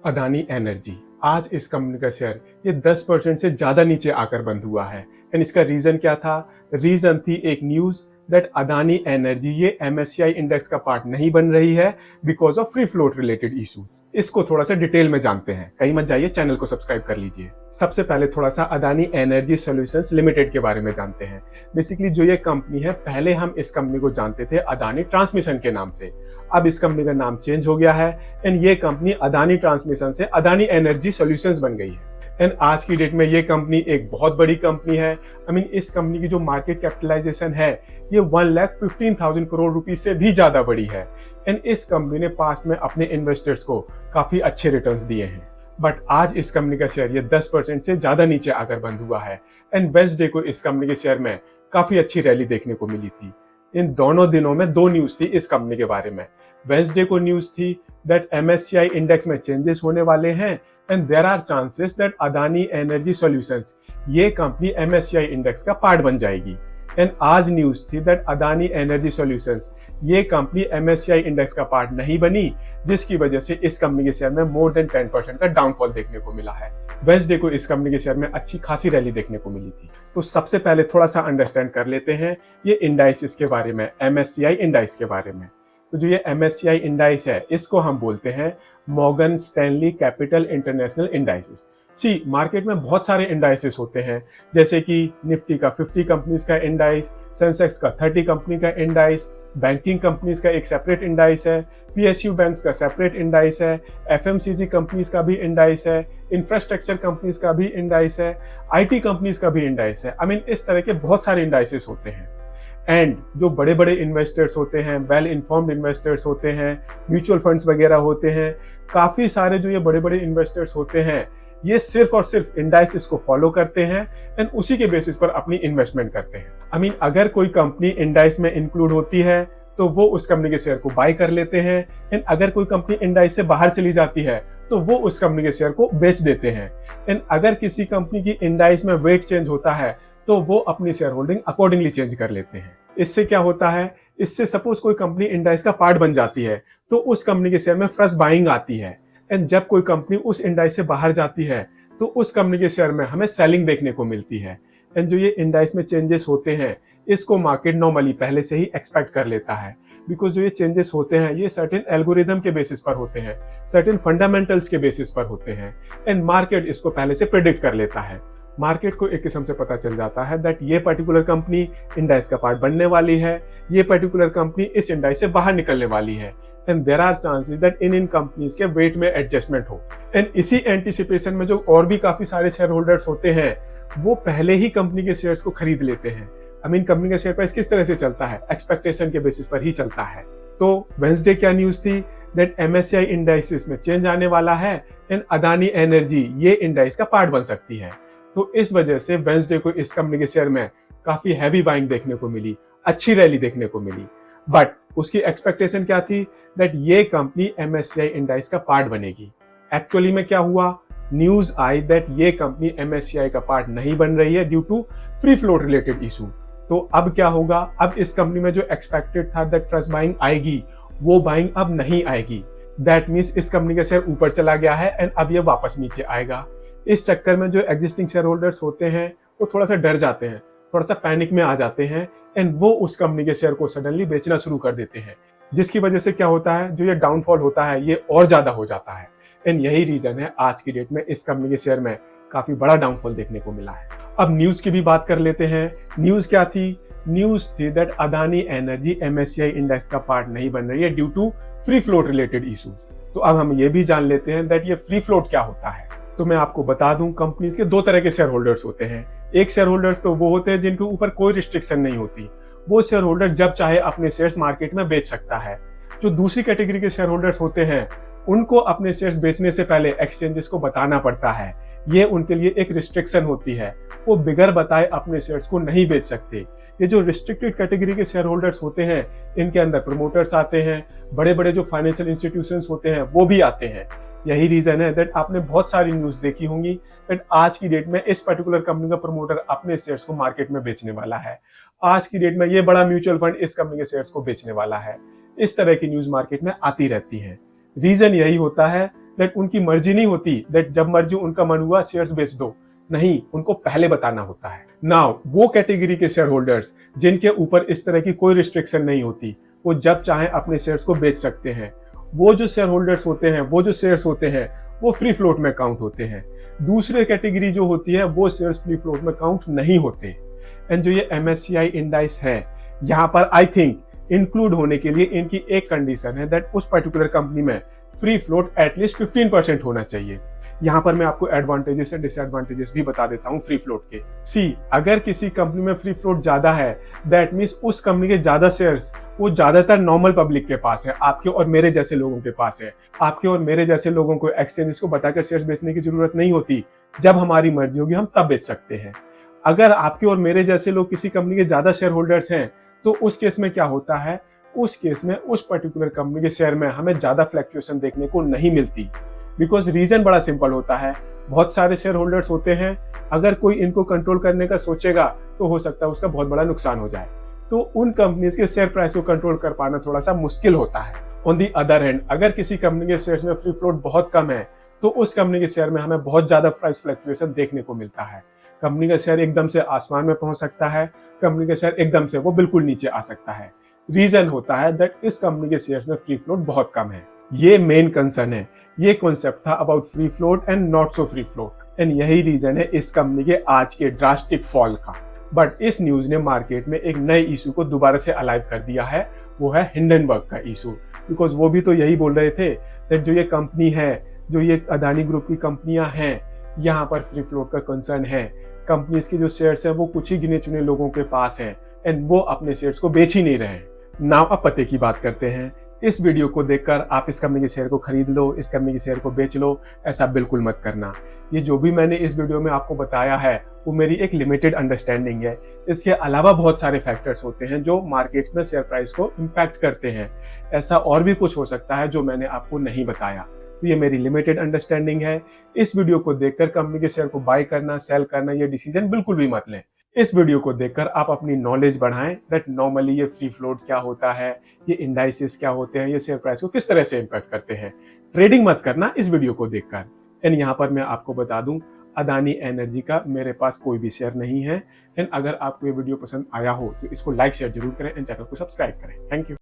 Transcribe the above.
Adani energy आज इस company का शेयर ये 10% से ज्यादा नीचे आकर बंद हुआ है। एंड इसका रीजन क्या था? रीजन थी एक न्यूज दैट अदानी एनर्जी ये एमएससीआई इंडेक्स का पार्ट नहीं बन रही है because of free float related issues. इसको थोड़ा सा डिटेल में जानते हैं, कहीं मत जाइए, चैनल को सब्सक्राइब कर लीजिए। सबसे पहले थोड़ा सा अदानी एनर्जी सॉल्यूशंस लिमिटेड के बारे में जानते हैं। बेसिकली जो ये कंपनी है, पहले हम इस कंपनी को जानते थे अदानी ट्रांसमिशन के नाम से। अब इस कंपनी का नाम चेंज हो गया है एंड ये कंपनी अदानी ट्रांसमिशन से अदानी एनर्जी सॉल्यूशंस बन गई है। एंड आज की डेट में ये कंपनी एक बहुत बड़ी कंपनी है। इस कंपनी की जो मार्केट कैपिटलाइजेशन है ये 1,15,000 करोड़ रुपए से भी ज्यादा बड़ी है। एंड इस कंपनी ने पास्ट में अपने इन्वेस्टर्स को काफी अच्छे रिटर्न्स दिए हैं। बट आज इस कंपनी का शेयर ये 10% से ज्यादा नीचे आकर बंद हुआ है। एंड वेडनेसडे को इस कंपनी के शेयर में काफी अच्छी रैली देखने को मिली थी। इन दोनों दिनों में दो न्यूज थी इस कंपनी के बारे में। वेडनेसडे को न्यूज थी दैट एमएससीआई इंडेक्स में चेंजेस होने वाले हैं and there are chances that Adani energy solutions ये कंपनी एमएससीआई इंडेक्स का पार्ट बन जाएगी। एंड आज न्यूज थी दैट अदानी एनर्जी सॉल्यूशंस ये कंपनी एमएससीआई इंडेक्स का पार्ट नहीं बनी, जिसकी वजह से इस कंपनी के शेयर में मोर देन 10% का डाउनफॉल देखने को मिला है। वेडनेसडे को इस कंपनी के शेयर में अच्छी खासी रैली देखने को मिली थी। तो सबसे पहले थोड़ा सा अंडरस्टैंड कर लेते हैं ये इंडाइसिस के बारे में, एमएससीआई इंडाइस के बारे में। तो जो ये एमएससीआई इंडाइस है इसको हम बोलते हैं Morgan Stanley capital international indices. Market में बहुत सारे इंडाइसेस होते हैं, जैसे कि निफ्टी का 50 कंपनीज का इंडाइस, सेंसेक्स का 30 कंपनी का इंडाइस, बैंकिंग कंपनीज का एक सेपरेट इंडाइस है, पीएसयू बैंक्स का सेपरेट इंडाइस है, एफएमसीजी कंपनीज का भी इंडाइस है, इंफ्रास्ट्रक्चर कंपनीज का भी इंडाइस है, आईटी कंपनीज का भी इंडाइस है। इस तरह के बहुत सारे इंडाइसेस होते हैं। एंड जो बड़े बड़े इन्वेस्टर्स होते हैं, वेल इन्फॉर्म्ड इन्वेस्टर्स होते हैं, म्यूचुअल फंड्स वगैरह होते हैं, काफी सारे जो ये बड़े बड़े इन्वेस्टर्स होते हैं ये सिर्फ और सिर्फ इंडाइसेस को फॉलो करते हैं एंड उसी के बेसिस पर अपनी इन्वेस्टमेंट करते हैं। अगर कोई कंपनी इंडाइस में इंक्लूड होती है तो वो उस कंपनी के शेयर को बाय कर लेते हैं एंड अगर कोई कंपनी इंडाइस से बाहर चली जाती है तो वो उस कंपनी के शेयर को बेच देते हैं। एंड अगर किसी कंपनी की इंडाइस में वेट चेंज होता है तो वो अपनी शेयर होल्डिंग अकॉर्डिंगली चेंज कर लेते हैं। इससे क्या होता है, इससे सपोज कोई कंपनी इंडाइस का पार्ट बन जाती है तो उस कंपनी के शेयर में फ्रेश बाइंग आती है। एंड जब कोई कंपनी उस इंडाइस से बाहर जाती है तो उस कंपनी के शेयर में हमें सेलिंग देखने को मिलती है। एंड जो ये इंडाइस में चेंजेस होते हैं इसको मार्केट नॉर्मली पहले से ही एक्सपेक्ट कर लेता है, बिकॉज जो ये चेंजेस होते हैं ये सर्टेन एल्गोरिदम के बेसिस पर होते हैं, सर्टेन फंडामेंटल्स के बेसिस पर होते हैं एंड मार्केट इसको पहले से प्रेडिक्ट कर लेता है। मार्केट को एक किस्म से पता चल जाता है दैट ये पर्टिकुलर कंपनी इंडाइस का पार्ट बनने वाली है, ये पर्टिकुलर कंपनी इस इंडाइस से बाहर निकलने वाली है and there are chances that इन कंपनीज के वेट में एडजस्टमेंट हो। एंड इसी एंटिसिपेशन में जो और भी काफी सारे शेयर होल्डर्स होते हैं वो पहले ही कंपनी के शेयर्स को खरीद लेते हैं। कंपनी का शेयर प्राइस किस तरह से चलता है, एक्सपेक्टेशन के बेसिस पर ही चलता है। तो वेडनेसडे क्या न्यूज थी दैट एमएससीआई इंडाइसेस में चेंज आने वाला है एंड अदानी एनर्जी ये इंडाइस का पार्ट बन सकती है। तो इस वजह से वेडनेसडे को इस कंपनी के शेयर में काफी हैवी बाइंग देखने को मिली, अच्छी रैली देखने को मिली। बट उसकी एक्सपेक्टेशन क्या थी दैट ये कंपनी एमएससीआई इंडाइस का पार्ट बनेगी। एक्चुअली में क्या हुआ, न्यूज आई दैट ये कंपनी एमएससीआई का पार्ट नहीं बन रही है due to free float related issue. तो अब क्या होगा, अब इस कंपनी में जो एक्सपेक्टेड था दैट फ्रेश बाइंग आएगी वो बाइंग अब नहीं आएगी। दैट मीन्स इस कंपनी का शेयर ऊपर चला गया है एंड अब ये वापस नीचे आएगा। इस चक्कर में जो एग्जिस्टिंग शेयर होल्डर्स होते हैं वो थोड़ा सा डर जाते हैं, थोड़ा सा पैनिक में आ जाते हैं एंड वो उस कंपनी के शेयर को सडनली बेचना शुरू कर देते हैं, जिसकी वजह से क्या होता है, जो ये डाउनफॉल होता है ये और ज्यादा हो जाता है। एंड यही रीजन है आज की डेट में इस कंपनी के शेयर में काफी बड़ा डाउनफॉल देखने को मिला है। अब न्यूज की भी बात कर लेते हैं। न्यूज क्या थी, न्यूज थी that Adani energy MSCI index का पार्ट नहीं बन रही है due to free float related issues. तो अब हम ये भी जान लेते हैं दैट ये फ्री फ्लोट क्या होता है। तो मैं आपको बता दूं, कंपनीज के दो तरह के शेयर होल्डर्स होते हैं। एक शेयर होल्डर्स तो वो होते हैं जिनके ऊपर कोई रिस्ट्रिक्शन नहीं होती, वो शेयर होल्डर जब चाहे अपने शेयर्स मार्केट में बेच सकता है। जो दूसरी कैटेगरी के शेयर होल्डर्स होते हैं उनको अपने शेयर्स बेचने से पहले एक्सचेंजेस को बताना पड़ता है, ये उनके लिए एक रिस्ट्रिक्शन होती है, वो बिगर बताए अपने शेयर्स को नहीं बेच सकते। ये जो रिस्ट्रिक्टेड कैटेगरी के शेयर होल्डर्स होते हैं इनके अंदर प्रमोटर्स आते हैं, बड़े बड़े जो फाइनेंशियल इंस्टीट्यूशंस होते हैं वो भी आते हैं। यही रीजन है दैट आपने बहुत सारी न्यूज देखी होंगी दैट आज की डेट में इस पर्टिकुलर कंपनी का प्रमोटर अपने शेयर्स को मार्केट में बेचने वाला है, आज की डेट में ये बड़ा म्यूचुअल फंड इस कंपनी के शेयर्स को बेचने वाला है। इस तरह की न्यूज मार्केट में आती रहती है। रीजन यही होता है दैट उनकी मर्जी नहीं होती दैट जब मर्जी उनका मन हुआ शेयर्स बेच दो। नहीं, उनको पहले बताना होता है। नाउ वो कैटेगरी के शेयर होल्डर्स जिनके ऊपर इस तरह की कोई रिस्ट्रिक्शन नहीं होती, वो जब चाहे अपने शेयर्स को बेच सकते हैं। वो जो शेयर होल्डर्स होते हैं, वो जो शेयर्स होते हैं, वो फ्री फ्लोट में काउंट होते हैं। दूसरी कैटेगरी जो होती है वो शेयर्स फ्री फ्लोट में काउंट नहीं होते। एंड जो ये MSCI इंडाइस है, यहाँ पर आई थिंक इंक्लूड होने के लिए इनकी एक कंडीशन है दैट उस पर्टिकुलर कंपनी में फ्री फ्लोट एटलीस्ट 15% होना चाहिए। यहाँ पर मैं आपको एडवांटेजेस और डिसएडवांटेजेस भी बता देता हूँ फ्री फ्लोट के। सी, अगर किसी कंपनी में फ्री फ्लोट ज्यादा है, दैट मीन्स उस कंपनी के ज्यादा शेयर्स वो ज्यादातर नॉर्मल पब्लिक के पास है, आपके और मेरे जैसे लोगों के पास है। आपके और मेरे जैसे लोगों को एक्सचेंजेस को बताकर शेयर्स बेचने की जरूरत नहीं होती। जब हमारी मर्जी होगी हम तब बेच सकते हैं। अगर आपके और मेरे जैसे लोग किसी कंपनी के ज्यादा शेयर होल्डर्स हैं, तो उस केस में क्या होता है, उस केस में उस पर्टिकुलर कंपनी के शेयर में हमें ज्यादा फ्लक्चुएशन देखने को नहीं मिलती। बिकॉज रीजन बड़ा सिंपल होता है, बहुत सारे शेयर होल्डर्स होते हैं, अगर कोई इनको कंट्रोल करने का सोचेगा तो हो सकता है उसका बहुत बड़ा नुकसान हो जाए। तो उन कंपनीज के शेयर प्राइस को कंट्रोल कर पाना थोड़ा सा मुश्किल होता है। ऑन दी अदर हैंड, अगर किसी कंपनी के शेयर्स में फ्री फ्लोट बहुत कम है, तो उस कंपनी के शेयर में हमें बहुत ज्यादा प्राइस फ्लक्चुएशन देखने को मिलता है। कंपनी का शेयर एकदम से आसमान में पहुंच सकता है, कंपनी का शेयर एकदम से वो बिल्कुल नीचे आ सकता है। रीजन होता है दैट इस कंपनी के शेयर्स में फ्री फ्लोट बहुत कम है। ये मेन कंसर्न है। ये कॉन्सेप्ट था about free float and not so free float, and यही रीजन है इस कंपनी के आज के ड्रास्टिक फॉल का। बट इस न्यूज ने मार्केट में एक नए इशू को दोबारा से अलाइव कर दिया है, वो है हिंडनबर्ग का इशू। बिकॉज वो भी तो यही बोल रहे थे दैट जो ये कंपनी है, जो ये अदानी ग्रुप की कंपनियां हैं, यहाँ पर फ्री फ्लोट का कंसर्न है। कंपनीज के जो शेयर्स हैं वो कुछ ही गिने चुने लोगों के पास हैं, एंड वो अपने शेयर्स को बेच ही नहीं रहे हैं। नाउ अब पते की बात करते हैं। इस वीडियो को देखकर आप इस कंपनी के शेयर को खरीद लो, इस कंपनी के शेयर को बेच लो, ऐसा बिल्कुल मत करना। ये जो भी मैंने इस वीडियो में आपको बताया है वो मेरी एक लिमिटेड अंडरस्टैंडिंग है। इसके अलावा बहुत सारे फैक्टर्स होते हैं जो मार्केट में शेयर प्राइस को इम्पैक्ट करते हैं। ऐसा और भी कुछ हो सकता है जो मैंने आपको नहीं बताया। तो ये मेरी लिमिटेड अंडरस्टैंडिंग है। इस वीडियो को देखकर कंपनी के शेयर को बाय करना, सेल करना, ये डिसीजन बिल्कुल भी मत लें। इस वीडियो को देखकर आप अपनी नॉलेज बढ़ाएं दैट नॉर्मली ये फ्री फ्लोट क्या होता है, ये इंडाइसेस क्या होते हैं, ये शेयर प्राइस को किस तरह से इम्पैक्ट करते हैं। ट्रेडिंग मत करना इस वीडियो को देखकर। एंड यहाँ पर मैं आपको बता दूं, अदानी एनर्जी का मेरे पास कोई भी शेयर नहीं है। एंड अगर आपको ये वीडियो पसंद आया हो तो इसको लाइक शेयर जरूर करें एंड चैनल को सब्सक्राइब करें। Thank you.